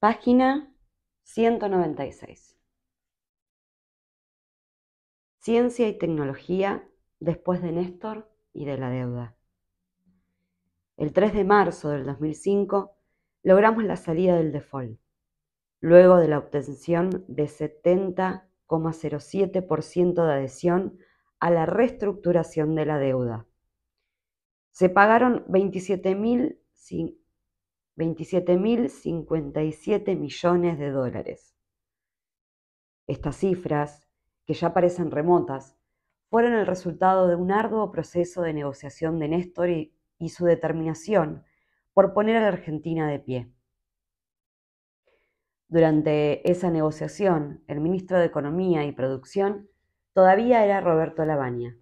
Página 196. Ciencia y tecnología después de Néstor y de la deuda. El 3 de marzo del 2005 logramos la salida del default, luego de la obtención de 70,07% de adhesión a la reestructuración de la deuda. Se pagaron 27.057 millones de dólares. Estas cifras, que ya parecen remotas, fueron el resultado de un arduo proceso de negociación de Néstor y su determinación por poner a la Argentina de pie. Durante esa negociación, el ministro de Economía y Producción todavía era Roberto Lavagna,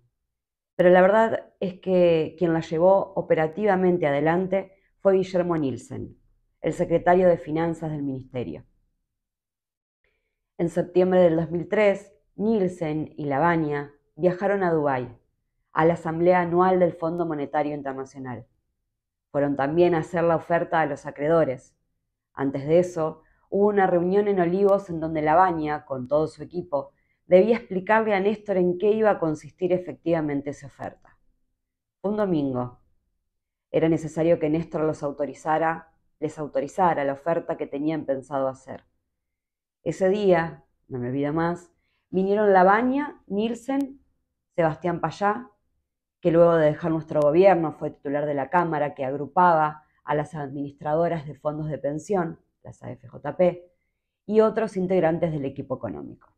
pero la verdad es que quien la llevó operativamente adelante fue Guillermo Nielsen, el secretario de Finanzas del Ministerio. En septiembre del 2003, Nielsen y Lavagna viajaron a Dubái, a la asamblea anual del Fondo Monetario Internacional. Fueron también a hacer la oferta a los acreedores. Antes de eso, hubo una reunión en Olivos en donde Lavagna, con todo su equipo, debía explicarle a Néstor en qué iba a consistir efectivamente esa oferta. Fue un domingo. Era necesario que Néstor les autorizara la oferta que tenían pensado hacer. Ese día, no me olvido más, vinieron Lavagna, Nielsen, Sebastián Payá, que luego de dejar nuestro gobierno fue titular de la Cámara que agrupaba a las administradoras de fondos de pensión, las AFJP, y otros integrantes del equipo económico.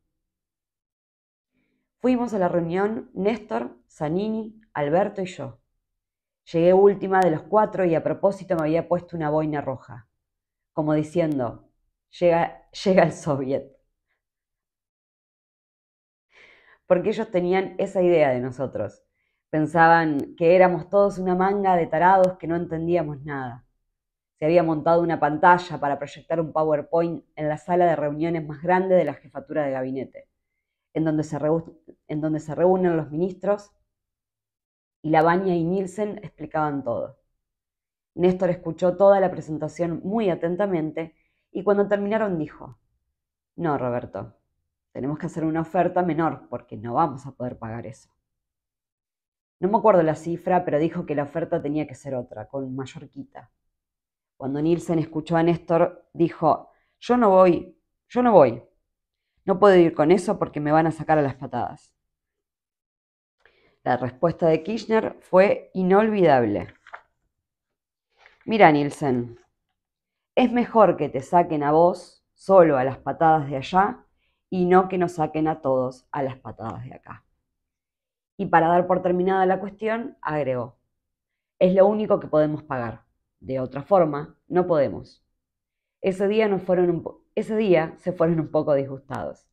Fuimos a la reunión Néstor, Zanini, Alberto y yo. Llegué última de los 4 y a propósito me había puesto una boina roja, como diciendo, llega el soviet. Porque ellos tenían esa idea de nosotros. Pensaban que éramos todos una manga de tarados que no entendíamos nada. Se había montado una pantalla para proyectar un PowerPoint en la sala de reuniones más grande de la jefatura de gabinete, en donde se reúnen los ministros, y Lavagna y Nielsen explicaban todo. Néstor escuchó toda la presentación muy atentamente y cuando terminaron dijo, no, Roberto, tenemos que hacer una oferta menor porque no vamos a poder pagar eso. No me acuerdo la cifra, pero dijo que la oferta tenía que ser otra, con mayor quita. Cuando Nielsen escuchó a Néstor, dijo, yo no voy. No puedo ir con eso porque me van a sacar a las patadas. La respuesta de Kirchner fue inolvidable. Mira, Nielsen, es mejor que te saquen a vos solo a las patadas de allá y no que nos saquen a todos a las patadas de acá. Y para dar por terminada la cuestión, agregó, es lo único que podemos pagar. De otra forma, no podemos. Ese día se fueron un poco disgustados.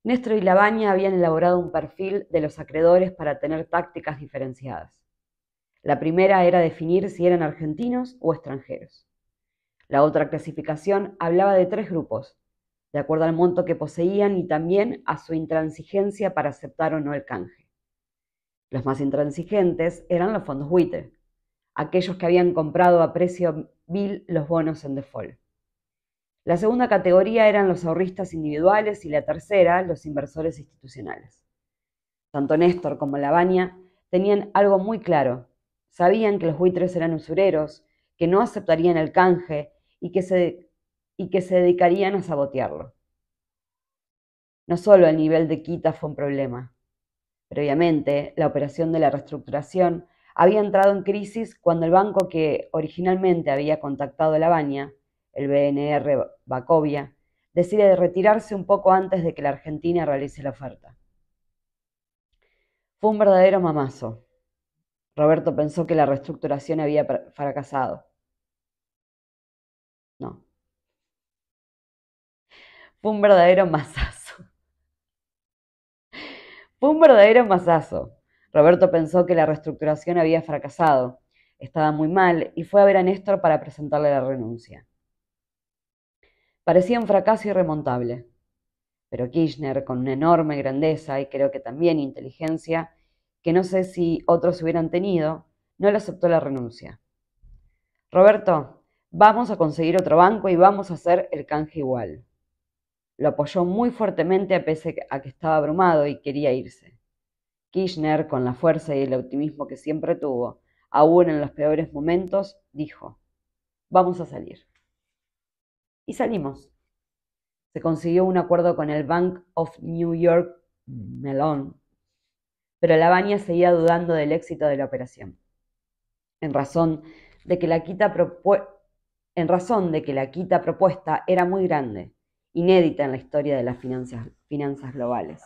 Néstor y Lavagna habían elaborado un perfil de los acreedores para tener tácticas diferenciadas. La primera era definir si eran argentinos o extranjeros. La otra clasificación hablaba de 3 grupos, de acuerdo al monto que poseían y también a su intransigencia para aceptar o no el canje. Los más intransigentes eran los fondos buitre, aquellos que habían comprado a precio vil los bonos en default. La segunda categoría eran los ahorristas individuales y la tercera, los inversores institucionales. Tanto Néstor como Lavagna tenían algo muy claro. Sabían que los buitres eran usureros, que no aceptarían el canje y que se dedicarían a sabotearlo. No solo el nivel de quita fue un problema. Previamente, la operación de la reestructuración había entrado en crisis cuando el banco que originalmente había contactado a Lavagna, el BNR Bacovia, decide retirarse un poco antes de que la Argentina realice la oferta. Fue un verdadero mamazo. Roberto pensó que la reestructuración había fracasado. No. Fue un verdadero masazo. Fue un verdadero masazo. Roberto pensó que la reestructuración había fracasado. Estaba muy mal y fue a ver a Néstor para presentarle la renuncia. Parecía un fracaso irremontable. Pero Kirchner, con una enorme grandeza y creo que también inteligencia, que no sé si otros hubieran tenido, no le aceptó la renuncia. Roberto, vamos a conseguir otro banco y vamos a hacer el canje igual. Lo apoyó muy fuertemente a pesar a que estaba abrumado y quería irse. Kirchner, con la fuerza y el optimismo que siempre tuvo, aún en los peores momentos, dijo, vamos a salir. Y salimos. Se consiguió un acuerdo con el Bank of New York Mellon, pero Lavagna seguía dudando del éxito de la operación. En razón de que la quita propuesta era muy grande, inédita en la historia de las finanzas globales.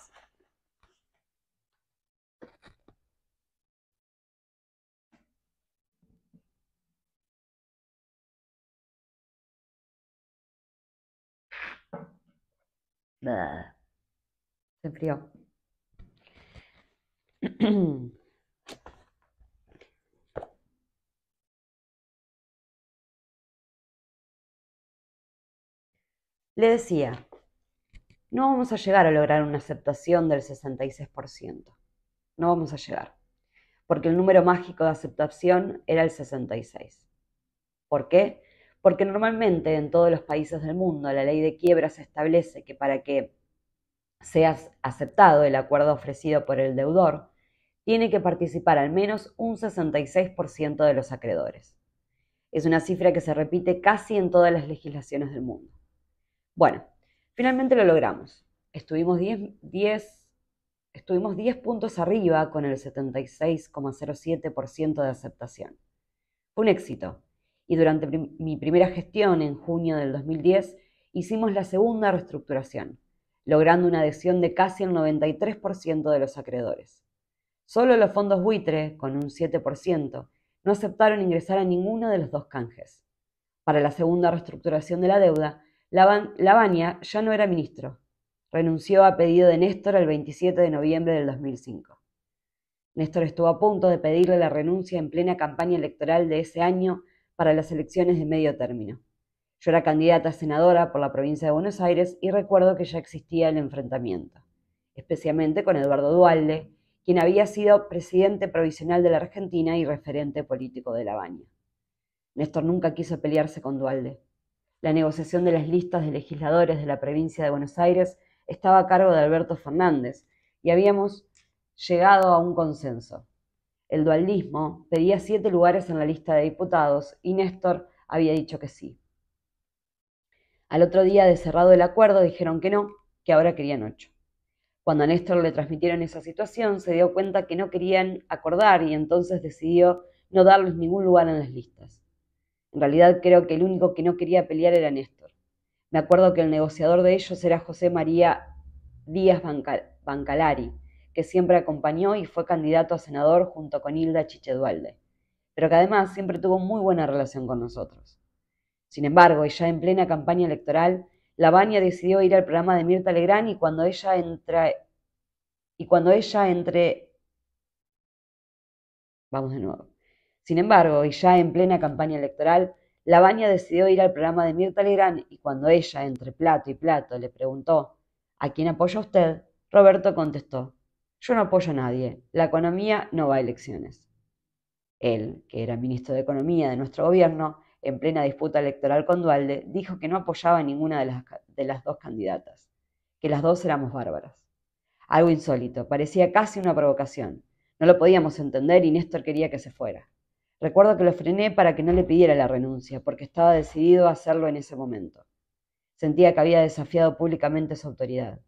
Se enfrió. Le decía, no vamos a llegar a lograr una aceptación del 66%. No vamos a llegar. Porque el número mágico de aceptación era el 66. ¿Por qué? Porque normalmente en todos los países del mundo la ley de quiebras establece que para que sea aceptado el acuerdo ofrecido por el deudor, tiene que participar al menos un 66% de los acreedores. Es una cifra que se repite casi en todas las legislaciones del mundo. Bueno, finalmente lo logramos. Estuvimos 10 puntos arriba con el 76,07% de aceptación. Fue un éxito. Y durante mi primera gestión, en junio del 2010, hicimos la segunda reestructuración, logrando una adhesión de casi el 93% de los acreedores. Solo los fondos buitre, con un 7%, no aceptaron ingresar a ninguno de los dos canjes. Para la segunda reestructuración de la deuda, Lavagna ya no era ministro. Renunció a pedido de Néstor el 27 de noviembre del 2005. Néstor estuvo a punto de pedirle la renuncia en plena campaña electoral de ese año para las elecciones de medio término. Yo era candidata a senadora por la provincia de Buenos Aires y recuerdo que ya existía el enfrentamiento, especialmente con Eduardo Duhalde, quien había sido presidente provisional de la Argentina y referente político de Lavagna. Néstor nunca quiso pelearse con Duhalde. La negociación de las listas de legisladores de la provincia de Buenos Aires estaba a cargo de Alberto Fernández y habíamos llegado a un consenso. El dualdismo pedía 7 lugares en la lista de diputados y Néstor había dicho que sí. Al otro día de cerrado el acuerdo dijeron que no, que ahora querían 8. Cuando a Néstor le transmitieron esa situación, se dio cuenta que no querían acordar y entonces decidió no darles ningún lugar en las listas. En realidad creo que el único que no quería pelear era Néstor. Me acuerdo que el negociador de ellos era José María Díaz Bancalari, que siempre acompañó y fue candidato a senador junto con Hilda Chiche Duhalde, pero que además siempre tuvo muy buena relación con nosotros. Sin embargo, y ya en plena campaña electoral, Lavagna decidió ir al programa de Mirta Legrand y cuando ella Vamos de nuevo. Sin embargo, y ya en plena campaña electoral, Lavagna decidió ir al programa de Mirta Legrand y cuando ella, entre plato y plato, le preguntó ¿a quién apoya usted?, Roberto contestó, yo no apoyo a nadie, la economía no va a elecciones. Él, que era ministro de Economía de nuestro gobierno, en plena disputa electoral con Duhalde, dijo que no apoyaba a ninguna de las dos candidatas, que las dos éramos bárbaras. Algo insólito, parecía casi una provocación. No lo podíamos entender y Néstor quería que se fuera. Recuerdo que lo frené para que no le pidiera la renuncia, porque estaba decidido a hacerlo en ese momento. Sentía que había desafiado públicamente su autoridad.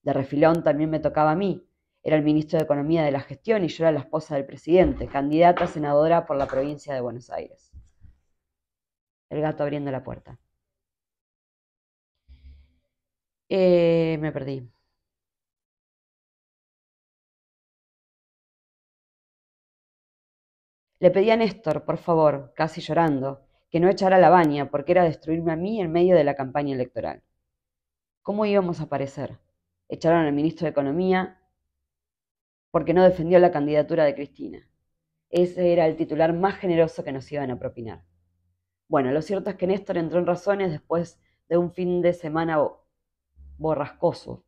De refilón también me tocaba a mí. Era el ministro de Economía de la gestión y yo era la esposa del presidente, candidata a senadora por la provincia de Buenos Aires. El gato abriendo la puerta. Me perdí. Le pedí a Néstor, por favor, casi llorando, que no echara a Lavagna porque era destruirme a mí en medio de la campaña electoral. ¿Cómo íbamos a aparecer? Echaron al ministro de Economía porque no defendió la candidatura de Cristina. Ese era el titular más generoso que nos iban a propinar. Bueno, lo cierto es que Néstor entró en razones después de un fin de semana borrascoso,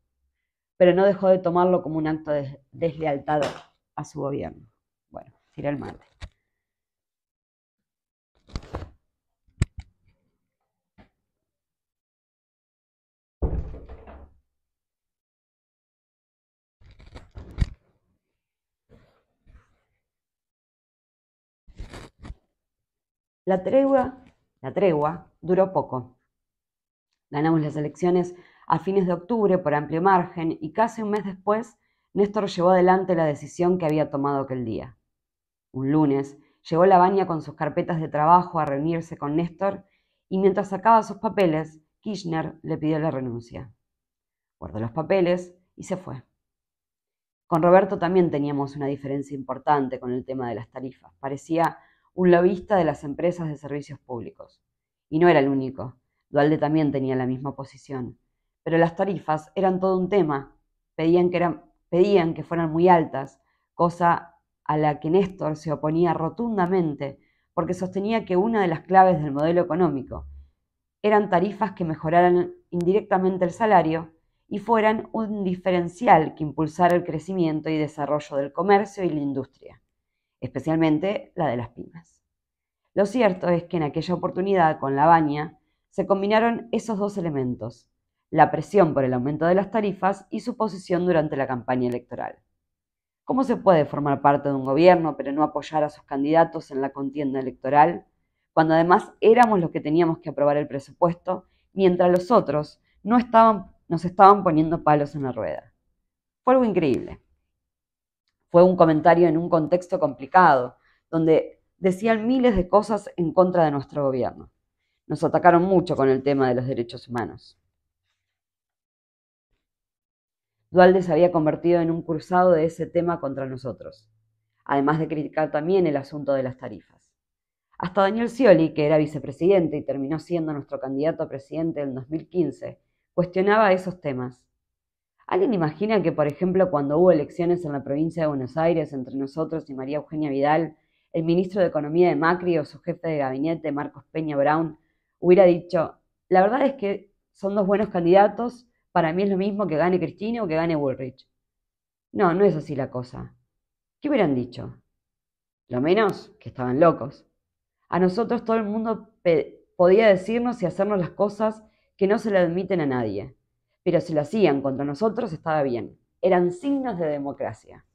pero no dejó de tomarlo como un acto de deslealtad a su gobierno. Bueno, tira el mate. La tregua duró poco. Ganamos las elecciones a fines de octubre por amplio margen y casi un mes después, Néstor llevó adelante la decisión que había tomado aquel día. Un lunes, llegó Lavagna con sus carpetas de trabajo a reunirse con Néstor y mientras sacaba sus papeles, Kirchner le pidió la renuncia. Guardó los papeles y se fue. Con Roberto también teníamos una diferencia importante con el tema de las tarifas. Parecía un lobista de las empresas de servicios públicos. Y no era el único. Duhalde también tenía la misma posición. Pero las tarifas eran todo un tema. Pedían que fueran muy altas, cosa a la que Néstor se oponía rotundamente, porque sostenía que una de las claves del modelo económico eran tarifas que mejoraran indirectamente el salario y fueran un diferencial que impulsara el crecimiento y desarrollo del comercio y la industria, especialmente la de las pymes. Lo cierto es que en aquella oportunidad, con Lavagna, se combinaron esos dos elementos, la presión por el aumento de las tarifas y su posición durante la campaña electoral. ¿Cómo se puede formar parte de un gobierno pero no apoyar a sus candidatos en la contienda electoral, cuando además éramos los que teníamos que aprobar el presupuesto, mientras los otros nos estaban poniendo palos en la rueda? Fue algo increíble. Fue un comentario en un contexto complicado, donde decían miles de cosas en contra de nuestro gobierno. Nos atacaron mucho con el tema de los derechos humanos. Duhalde se había convertido en un cruzado de ese tema contra nosotros, además de criticar también el asunto de las tarifas. Hasta Daniel Scioli, que era vicepresidente y terminó siendo nuestro candidato a presidente en 2015, cuestionaba esos temas. ¿Alguien imagina que, por ejemplo, cuando hubo elecciones en la provincia de Buenos Aires entre nosotros y María Eugenia Vidal, el ministro de Economía de Macri o su jefe de gabinete, Marcos Peña Brown, hubiera dicho: la verdad es que son dos buenos candidatos, para mí es lo mismo que gane Cristina o que gane Bullrich? No, no es así la cosa. ¿Qué hubieran dicho? Lo menos que estaban locos. A nosotros todo el mundo podía decirnos y hacernos las cosas que no se le admiten a nadie. Pero si lo hacían contra nosotros estaba bien. Eran signos de democracia.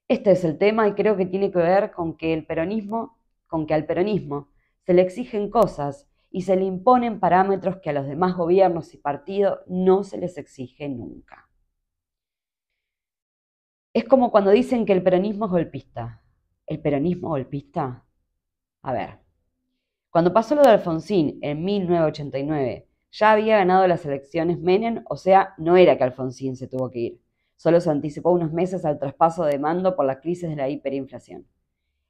Este es el tema y creo que tiene que ver con que al peronismo se le exigen cosas y se le imponen parámetros que a los demás gobiernos y partidos no se les exige nunca. Es como cuando dicen que el peronismo es golpista. ¿El peronismo golpista? A ver, cuando pasó lo de Alfonsín en 1989, ya había ganado las elecciones Menem, o sea, no era que Alfonsín se tuvo que ir. Solo se anticipó unos meses al traspaso de mando por la crisis de la hiperinflación.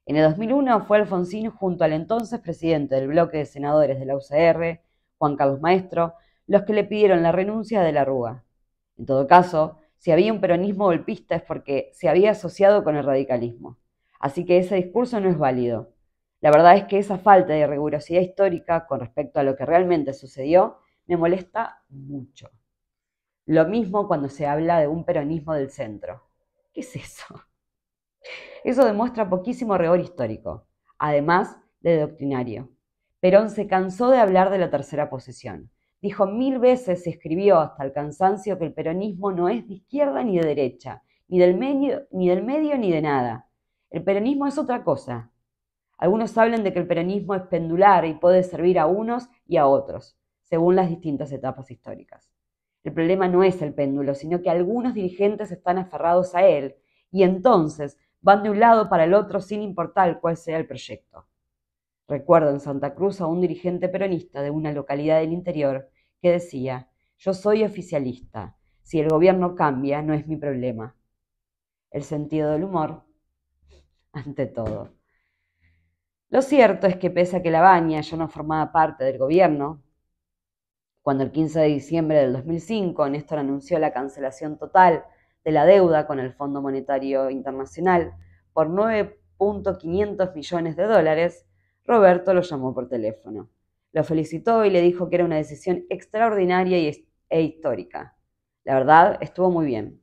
En el 2001 fue Alfonsín junto al entonces presidente del bloque de senadores de la UCR, Juan Carlos Maestro, los que le pidieron la renuncia de la Rúa. En todo caso, si había un peronismo golpista es porque se había asociado con el radicalismo. Así que ese discurso no es válido. La verdad es que esa falta de rigurosidad histórica con respecto a lo que realmente sucedió me molesta mucho. Lo mismo cuando se habla de un peronismo del centro. ¿Qué es eso? Eso demuestra poquísimo rigor histórico, además de doctrinario. Perón se cansó de hablar de la tercera posición. Dijo 1000 veces y escribió hasta el cansancio que el peronismo no es de izquierda ni de derecha, ni del medio ni de nada. El peronismo es otra cosa. Algunos hablan de que el peronismo es pendular y puede servir a unos y a otros, según las distintas etapas históricas. El problema no es el péndulo, sino que algunos dirigentes están aferrados a él y entonces van de un lado para el otro sin importar cuál sea el proyecto. Recuerdo en Santa Cruz a un dirigente peronista de una localidad del interior que decía: yo soy oficialista, si el gobierno cambia no es mi problema. El sentido del humor ante todo. Lo cierto es que pese a que Lavagna ya no formaba parte del gobierno, cuando el 15 de diciembre del 2005 Néstor anunció la cancelación total de la deuda con el Fondo Monetario Internacional por 9.500 millones de dólares, Roberto lo llamó por teléfono. Lo felicitó y le dijo que era una decisión extraordinaria e histórica. La verdad, estuvo muy bien.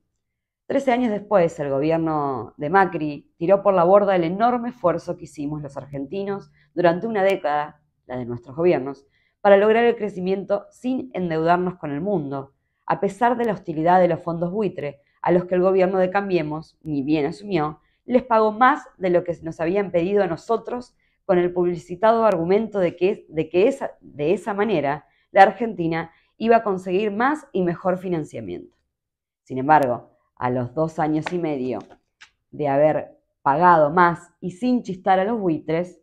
13 años después, el gobierno de Macri tiró por la borda el enorme esfuerzo que hicimos los argentinos durante una década, la de nuestros gobiernos, para lograr el crecimiento sin endeudarnos con el mundo, a pesar de la hostilidad de los fondos buitre, a los que el gobierno de Cambiemos, ni bien asumió, les pagó más de lo que nos habían pedido a nosotros con el publicitado argumento de que de esa manera la Argentina iba a conseguir más y mejor financiamiento. Sin embargo, a los 2 años y medio de haber pagado más y sin chistar a los buitres,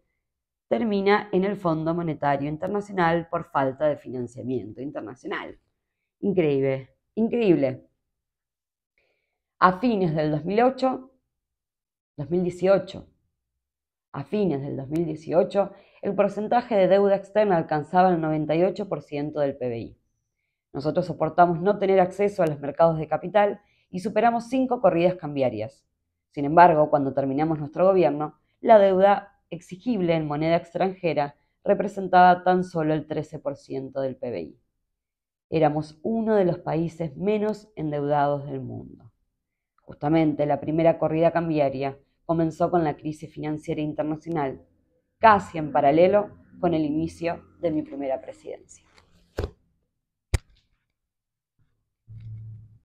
termina en el Fondo Monetario Internacional por falta de financiamiento internacional. Increíble, increíble. A fines del 2018, el porcentaje de deuda externa alcanzaba el 98% del PBI. Nosotros soportamos no tener acceso a los mercados de capital y superamos 5 corridas cambiarias. Sin embargo, cuando terminamos nuestro gobierno, la deuda exigible en moneda extranjera representaba tan solo el 13% del PBI. Éramos uno de los países menos endeudados del mundo. Justamente la primera corrida cambiaria comenzó con la crisis financiera internacional, casi en paralelo con el inicio de mi primera presidencia.